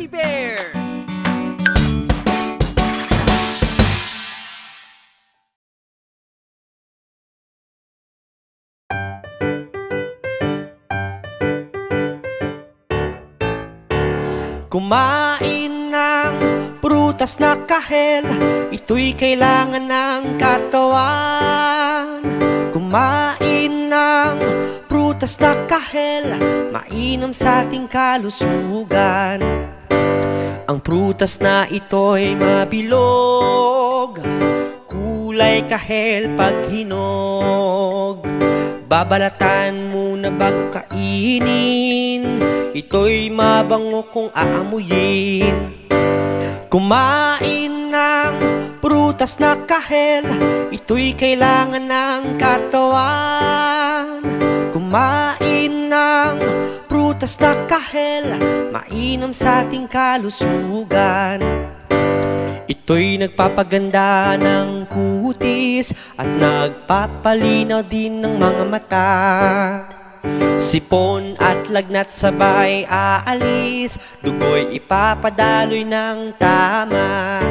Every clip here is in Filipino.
Fuzzy Bear! Kumain ng prutas na kahel, ito'y kailangan ng katawan. Kumain ng prutas na kahel, mainam sa ating kalusugan. Ang prutas na ito'y mabilog, kulay kahel pag hinog. Babalatan muna bago kainin, ito'y mabango kung aamuyin. Kumain ng prutas na kahel, ito'y kailangan ng katawan. Kumain ng prutas na kahel, mainam sa ating kalusugan. Ito'y nagpapaganda ng kutis at nagpapalinaw din ng mga mata. Sipon at lagnat sabay aalis, dugo'y ipapadaloy ng tama.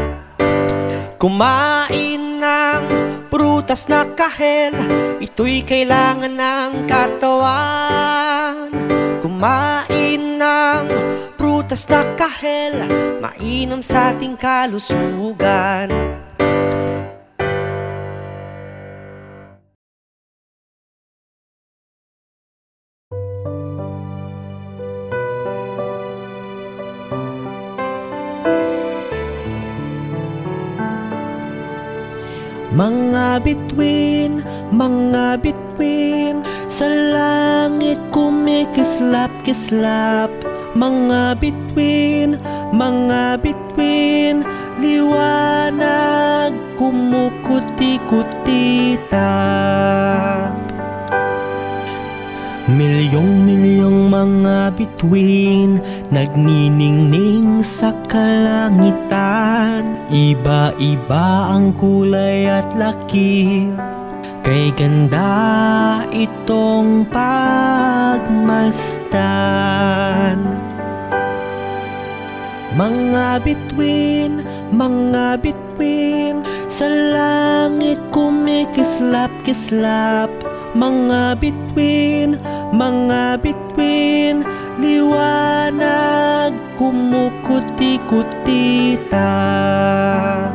Kumain ng prutas na kahel, ito'y kailangan ng katawan. Kumain ng prutas na kahel, mainam sa ating kalusugan. Mga bituin, sa langit kumikislap-kislap. Mga bituin, liwanag kumukuti-kutitap. Milyong-milyong mga bituin nagniningning sa kalangitan. Iba-iba ang kulay at laki, kay ganda itong pagmasdan. Mga bituin, sa langit kumikislap-kislap. Mga bituin, liwanag kumukuti-kutitap.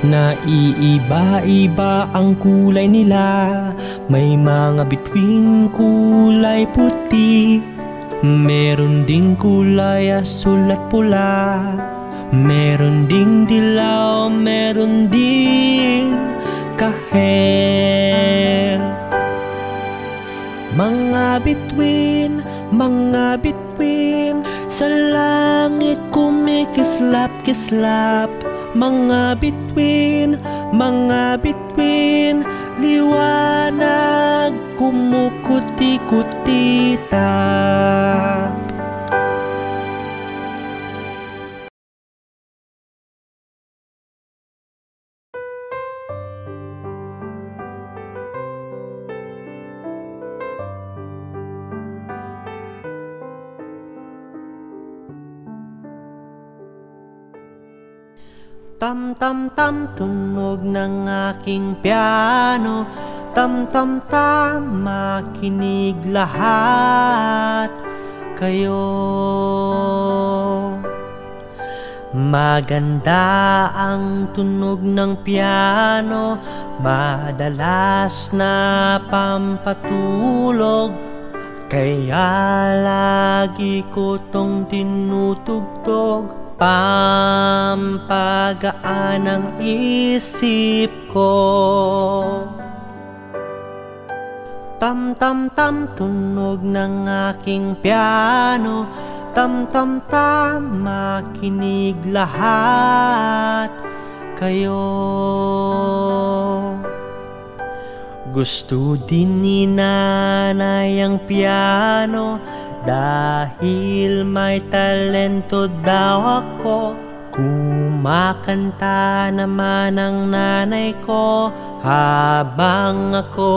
Naiiba-iba ang kulay nila, may mga bituin kulay puti, meron ding kulay asul at pula, meron ding dilaw, meron ding kahel. Mga bituin, sa langit kumikislap-kislap. Mga bituin, liwanag kumukuti-kutitap. Tam-tam-tam, tunog ng aking piano. Tam-tam-tam, makinig lahat kayo. Maganda ang tunog ng piano, madalas na pampatulog, kaya lagi ko tong tinutugtog. Pampagaan ang isip ko. Tam-tam-tam, tunog ng aking piano. Tam-tam-tam, makinig lahat kayo. Gusto din ni nanay ang piano, dahil may talento daw ako. Kumakanta naman ang nanay ko habang ako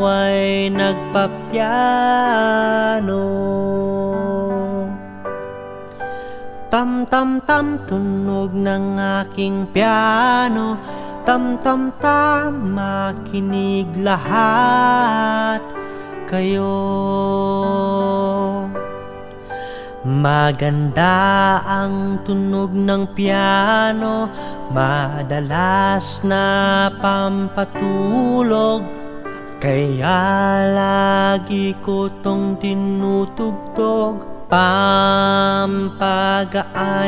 ay nagpapiano. Tam tam tam tunog ng aking piano, tam tam tam makinig lahat kayo. Maganda ang tunog ng piano, madalas na pampatulog, kaya lagi ko tong tinutugtog, pampagaan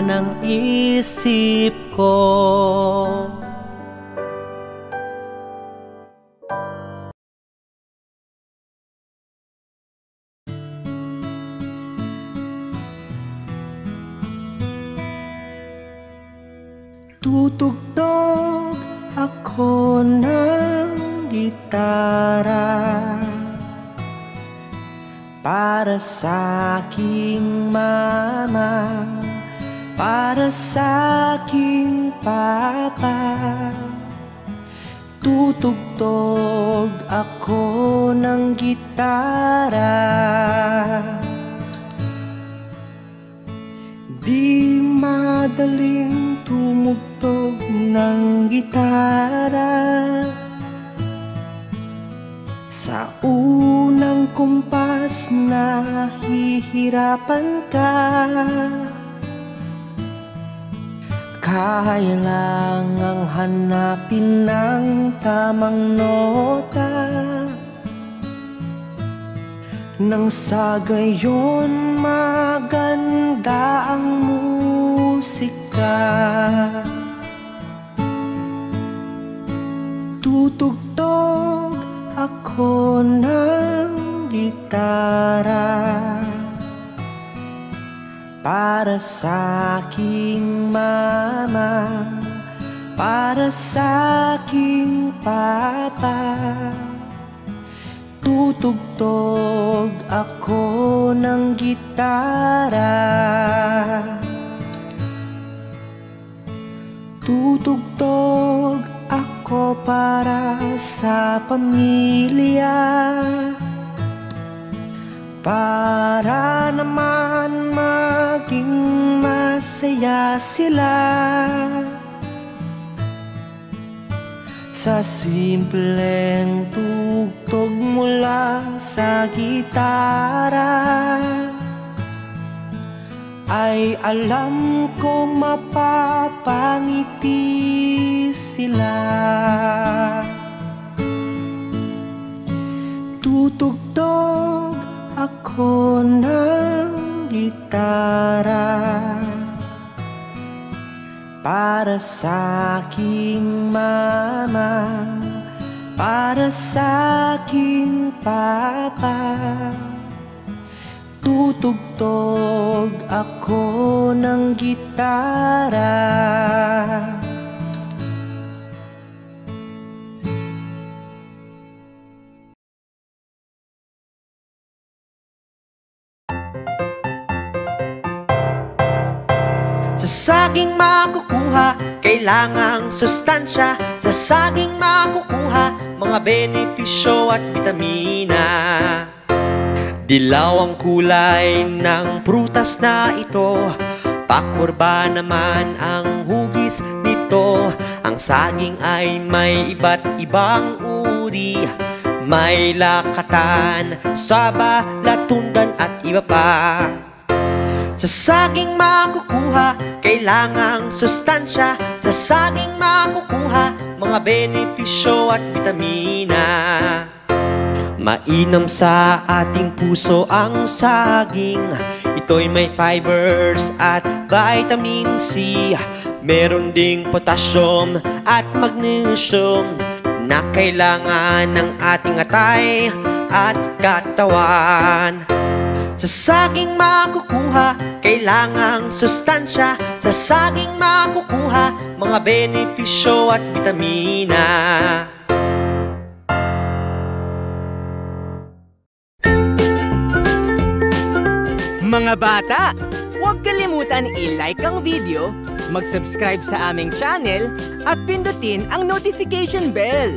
ng isip ko. Tutugtog ako ng gitara para sa aking mama, para sa aking papa. Tutugtog ako ng gitara. Di madaling tumugtog ng gitara. Sa unang kumpas nahihirapan ka, kailangang hanapin ng tamang nota, nang sa gayon maganda ang musika. Tutugtog ako ng gitara para sa aking mama, para sa aking papa. Tutugtog ako ng gitara. Tutugtog ako para sa pamilya, para naman maging masaya sila. Sa simpleng tugtog mula sa gitara ay alam kong mapapangiti sila. Tutugtog ako ng gitara para sa aking mama, para sa aking papa. Tutugtog ako ng gitara. Sa saging makukuha, kailangang sustansya. Sa saging makukuha, mga benepisyo at bitamina. Dilaw ang kulay ng prutas na ito, pakurba naman ang hugis nito. Ang saging ay may iba't ibang uri, may lakatan, saba, latundan at iba pa. Sa saging makukuha, kailangang sustansya. Sa saging makukuha, mga benepisyo at bitamina. Mainam sa ating puso ang saging, ito'y may fibers at vitamin C. Meron ding potassium at magnesium na kailangan ng ating atay at katawan. Sa saging makukuha, kailangang sustansya. Sa saging makukuha, mga benepisyo at bitamina. Mga bata, huwag kalimutan i-like ang video, mag-subscribe sa aming channel at pindutin ang notification bell.